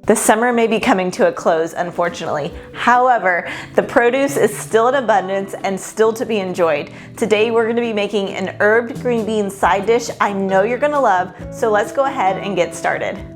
The summer may be coming to a close, unfortunately. However, the produce is still in abundance and still to be enjoyed. Today we're going to be making an herbed green bean side dish I know you're going to love, so let's go ahead and get started.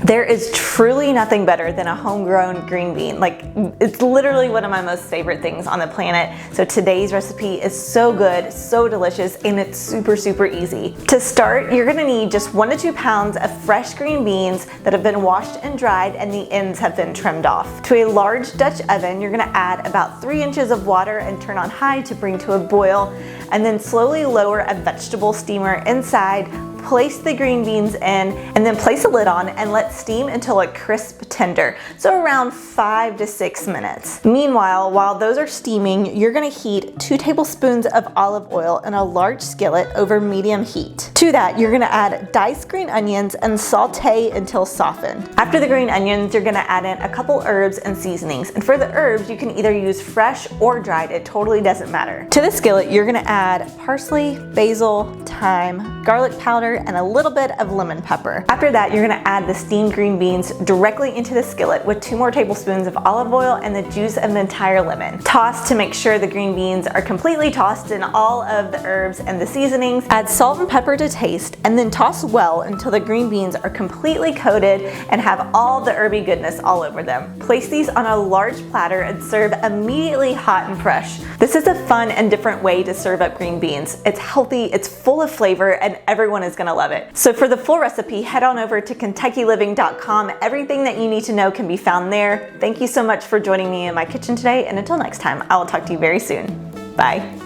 There is truly nothing better than a homegrown green bean. Like, it's literally one of my most favorite things on the planet. So today's recipe is so good, so delicious, and it's super, super easy. To start, you're gonna need just 1 to 2 pounds of fresh green beans that have been washed and dried and the ends have been trimmed off. To a large Dutch oven, you're gonna add about 3 inches of water and turn on high to bring to a boil, and then slowly lower a vegetable steamer inside. Place the green beans in, and then place a lid on and let steam until a crisp tender, so around 5 to 6 minutes. Meanwhile, while those are steaming, you're gonna heat 2 tablespoons of olive oil in a large skillet over medium heat. To that, you're gonna add diced green onions and saute until softened. After the green onions, you're gonna add in a couple herbs and seasonings. And for the herbs, you can either use fresh or dried, it totally doesn't matter. To the skillet, you're gonna add parsley, basil, thyme, garlic powder, and a little bit of lemon pepper. After that, you're gonna add the steamed green beans directly into the skillet with 2 more tablespoons of olive oil and the juice of an entire lemon. Toss to make sure the green beans are completely tossed in all of the herbs and the seasonings. Add salt and pepper to taste, and then toss well until the green beans are completely coated and have all the herby goodness all over them. Place these on a large platter and serve immediately hot and fresh. This is a fun and different way to serve up green beans. It's healthy, it's full of flavor, and everyone is gonna love it. So for the full recipe, head on over to KentuckyLiving.com. Everything that you need to know can be found there. Thank you so much for joining me in my kitchen today, and until next time, I will talk to you very soon. Bye.